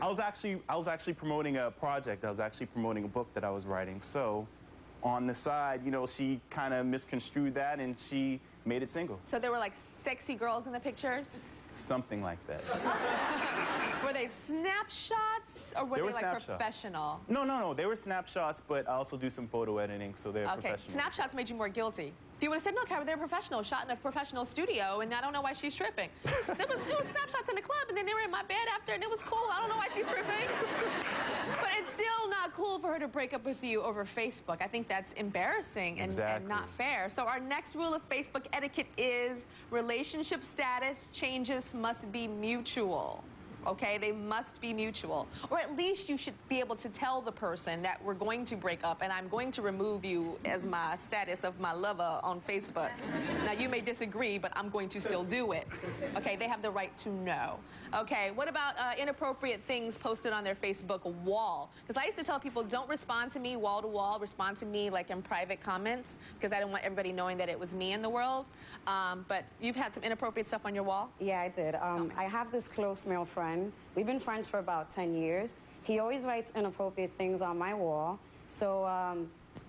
I was actually promoting a project. I was actually promoting a book that I was writing. So on the side, you know, she kind of misconstrued that and she made it single. So there were like sexy girls in the pictures? Something like that. Were they snapshots or were they like professional? No. They were snapshots, but I also do some photo editing, so they're professional. Snapshots made you more guilty. If you would have said, no, Tyra, they're professional, shot in a professional studio, and I don't know why she's tripping. There was snapshots in the club, and then they were in my bed after, and it was cool. I don't know why she's tripping. But it's still not cool for her to break up with you over Facebook. I think that's embarrassing and not fair. So our next rule of Facebook etiquette is relationship status changes must be mutual. Okay, they must be mutual. Or at least you should be able to tell the person that we're going to break up and I'm going to remove you as my status of my lover on Facebook. Now, you may disagree, but I'm going to still do it. Okay, they have the right to know. Okay, what about inappropriate things posted on their Facebook wall? Because I used to tell people, don't respond to me wall to wall, respond to me like in private comments, because I don't want everybody knowing that it was me in the world. But you've had some inappropriate stuff on your wall? Yeah, I did. I have this close male friend. We've been friends for about 10 years. He always writes inappropriate things on my wall. So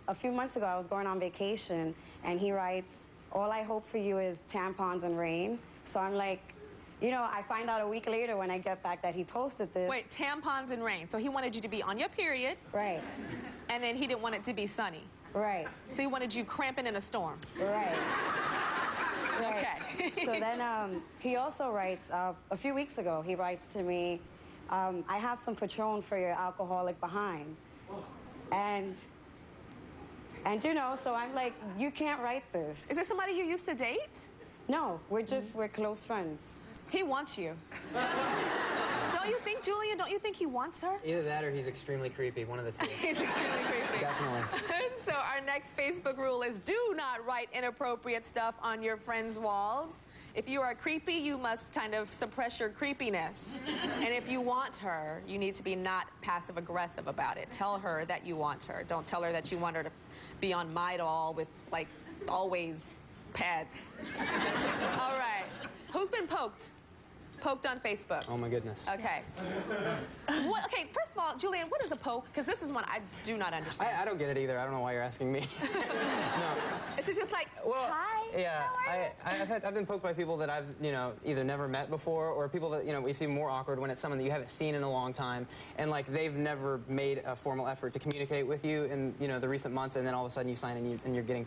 a few months ago, I was going on vacation, and he writes, all I hope for you is tampons and rain. So I'm like, you know, I find out a week later when I get back that he posted this. Wait, tampons and rain. So he wanted you to be on your period. Right. And then he didn't want it to be sunny. Right. So he wanted you cramping in a storm. Right. Okay. So then he also writes, a few weeks ago, he writes to me, I have some Patron for your alcoholic behind. And you know, so I'm like, you can't write this. Is this somebody you used to date? No, we're close friends. He wants you. Don't you think, Julian, don't you think he wants her? Either that or he's extremely creepy, one of the two. He's extremely creepy. Definitely. So our next Facebook rule is do not write inappropriate stuff on your friends' walls. If you are creepy, you must kind of suppress your creepiness. And if you want her, you need to be not passive-aggressive about it. Tell her that you want her. Don't tell her that you want her to be on My Doll with, like, always pads. All right. Who's been poked? Poked on Facebook. Oh, my goodness. Okay. Okay, first of all, Julian, what is a poke? Because this is one I do not understand. I don't get it either. I don't know why you're asking me. No. Is it just like, well, hi? Yeah, I've been poked by people that I've, you know, either never met before or people that, you know, it's even more awkward when it's someone that you haven't seen in a long time and, like, they've never made a formal effort to communicate with you in, you know, the recent months, and then all of a sudden you sign and you're getting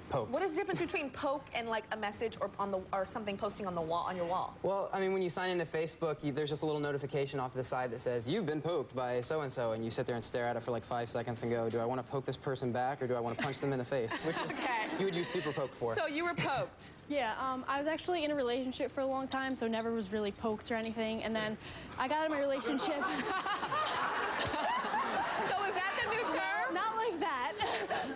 poked. What is the difference between poke and like a message or something posting on the wall, on your wall? Well, I mean, when you sign into Facebook, there's just a little notification off to the side that says you've been poked by so-and-so, and you sit there and stare at it for like 5 seconds and go, do I want to poke this person back or do I want to punch them in the face? Which is you would use super poke for. So you were poked. Yeah, I was actually in a relationship for a long time, so never was really poked or anything, and then I got out of my relationship. So is that the new term? Not like that.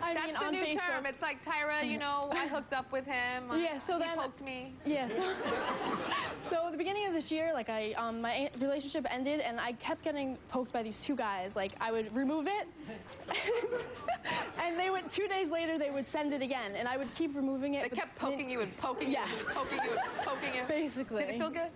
That's the new term. It's like, Tyra, you know, I hooked up with him. Yeah, so he poked me. Yes. So at the beginning of this year, like my relationship ended, and I kept getting poked by these two guys. Like I would remove it, and they would 2 days later they would send it again, and I would keep removing it. They kept poking you and poking you and poking you and poking you. Basically. Did it feel good?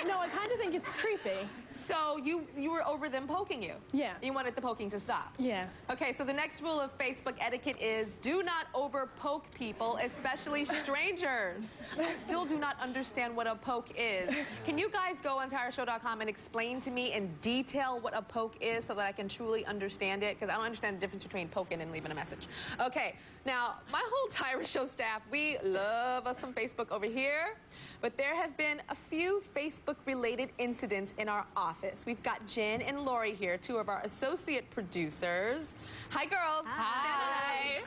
No, I kind of think it's creepy. So you were over them poking you? Yeah. You wanted the poking to stop? Yeah. Okay, so the next rule of Facebook etiquette is do not over poke people, especially strangers. I still do not understand what a poke is. Can you guys go on TyraShow.com and explain to me in detail what a poke is so that I can truly understand it? Because I don't understand the difference between poking and leaving a message. Okay, now, my whole Tyra Show staff, we love us some Facebook over here. But there have been a few Facebook-related incidents in our office. We've got Jen and Lori here, two of our associate producers. Hi, girls. Hi.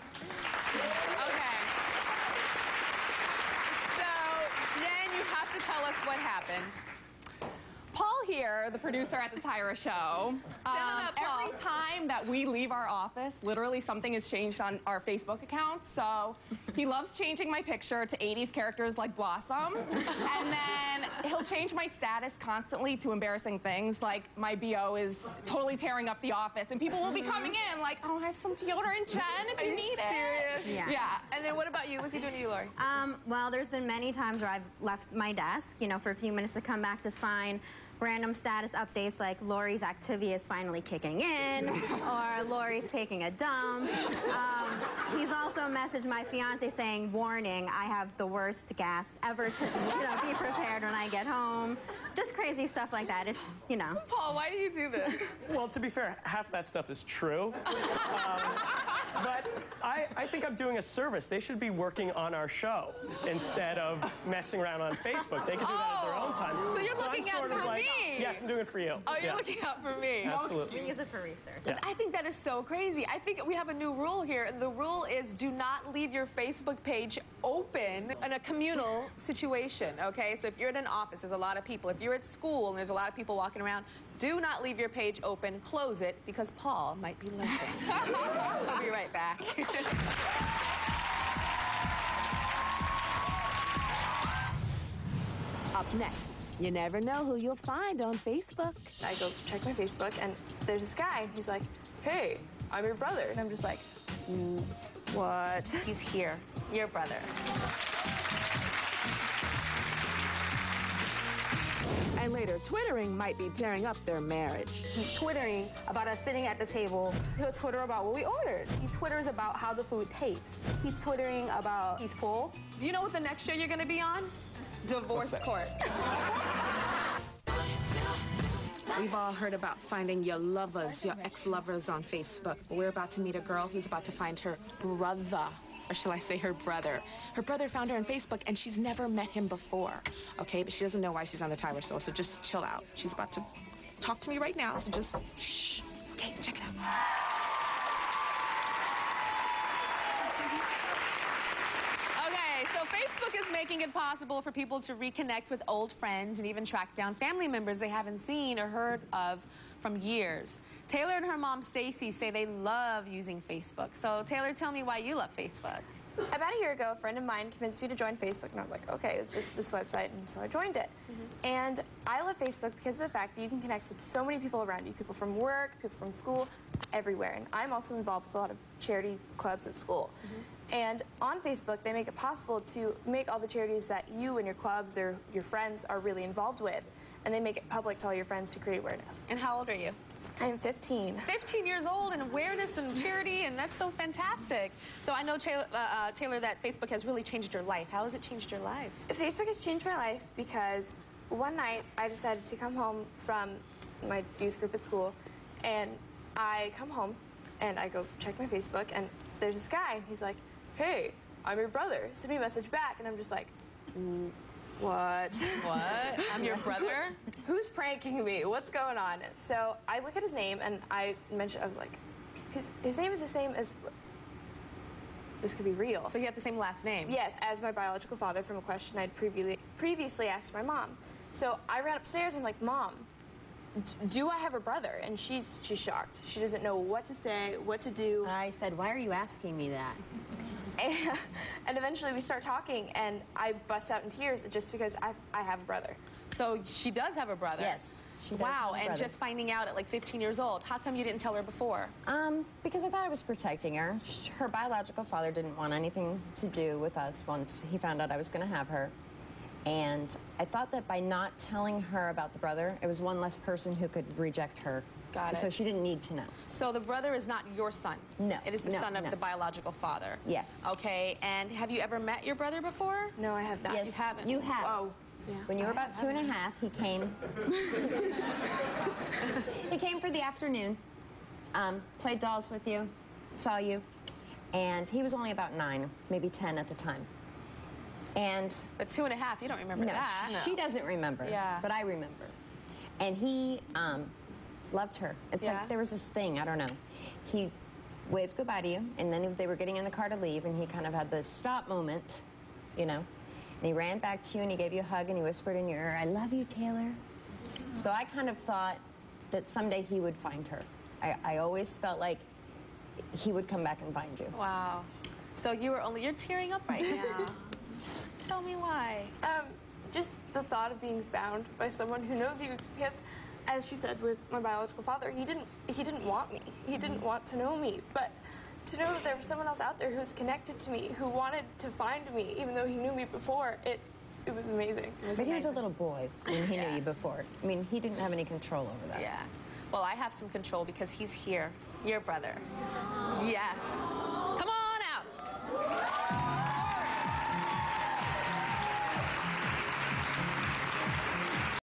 Okay. So, Jen, you have to tell us what happened. Paul here, the producer at the Tyra Show. Stand up, Paul. Every time that we leave our office, literally something has changed on our Facebook account. So he loves changing my picture to 80s characters like Blossom. And then he'll change my status constantly to embarrassing things, like my BO is totally tearing up the office. And people will be coming in like, oh, I have some deodorant, Jen, if you need it. Serious? Yeah. And then what about you? What's he doing to you, Lori? Well, there's been many times where I've left my desk, you know, for a few minutes to come back to find random status updates like Lori's activity is finally kicking in or Lori's taking a dump. He's also messaged my fiance saying, warning, I have the worst gas ever to be prepared when I get home. Just crazy stuff like that. It's, Paul, why do you do this? Well, to be fair, half that stuff is true. But I think I'm doing a service. They should be working on our show instead of messing around on Facebook. They could do that at their own time. So you're looking out for me. Yes, I'm doing it for you. Oh, you're looking out for me. Absolutely. We use it for research. Yeah. I think that is so crazy. I think we have a new rule here, and the rule is do not leave your Facebook page open in a communal situation, okay? So if you're at an office, there's a lot of people. If you're at school and there's a lot of people walking around, do not leave your page open. Close it, because Paul might be lurking. I'll be right back. Up next, you never know who you'll find on Facebook. I go check my Facebook, and there's this guy, and he's like, hey, I'm your brother. And I'm just like, what? He's here, your brother. And later, twittering might be tearing up their marriage. He's twittering about us sitting at the table. He'll Twitter about what we ordered. He Twitters about how the food tastes. He's Twittering about he's full. Do you know what the next show you're going to be on? Divorce Court. We've all heard about finding your lovers, your ex-lovers on Facebook. We're about to meet a girl who's about to find her brother. Or shall I say her brother. Her brother found her on Facebook, and she's never met him before. Okay, but she doesn't know why she's on the Tyler show, so just chill out. She's about to talk to me right now, so just shh. Okay, check it out. Okay, so Facebook is making it possible for people to reconnect with old friends and even track down family members they haven't seen or heard of from years. Taylor and her mom, Stacy, say they love using Facebook. So, Taylor, tell me why you love Facebook. About a year ago, a friend of mine convinced me to join Facebook, and I was like, okay, it's just this website, and so I joined it. And I love Facebook because of the fact that you can connect with so many people around you, people from work, people from school, everywhere. And I'm also involved with a lot of charity clubs at school. And on Facebook, they make it possible to make all the charities that you and your clubs or your friends are really involved with, and they make it public to all your friends to create awareness. And how old are you? I'm 15. 15 years old, and awareness and charity, and that's so fantastic. So I know, Taylor, that Facebook has really changed your life. How has it changed your life? Facebook has changed my life because one night I decided to come home from my youth group at school, and I come home and I go check my Facebook, and there's this guy, and he's like, hey, I'm your brother. Send me a message back, and I'm just like, what? What? I'm your brother? Who's pranking me? What's going on? So I look at his name, and I was like, his name is the same as, this could be real. So you have the same last name? Yes, as my biological father, from a question I'd previously asked my mom. So I ran upstairs, and I'm like, Mom, do I have a brother? And she's shocked. She doesn't know what to say, what to do. I said, why are you asking me that? And eventually we start talking, and I bust out in tears just because I have a brother. So she does have a brother? Yes, she does. Wow, have a and brother. just finding out at like 15 years old. How come you didn't tell her before? Because I thought I was protecting her. Her biological father didn't want anything to do with us once he found out I was going to have her. And I thought that by not telling her about the brother, it was one less person who could reject her. Got it. So she didn't need to know. So the brother is not your son? No. It is the son of the biological father? Yes. Okay, and have you ever met your brother before? No, I have not. Yes, You haven't? You have. Oh. Yeah. When you were about 2.5, he came. He came for the afternoon, played dolls with you, saw you, and he was only about 9, maybe 10 at the time. And But 2.5, you don't remember no, that. she doesn't remember. Yeah. But I remember. And he loved her. It's like there was this thing, I don't know. He waved goodbye to you, and then they were getting in the car to leave, and he kind of had this stop moment, you know. And he ran back to you, and he gave you a hug, and he whispered in your ear, I love you, Taylor. So I kind of thought that someday he would find her. I always felt like he would come back and find you. Wow. So you're tearing up right now. Tell me why. Just the thought of being found by someone who knows you, because, as she said with my biological father, he didn't want me. He didn't want to know me. But to know that there was someone else out there who was connected to me, who wanted to find me, even though he knew me before, it was amazing. But he was a little boy when he knew you before. I mean, he didn't have any control over that. Yeah. Well, I have some control because he's here. Your brother. Yes. Come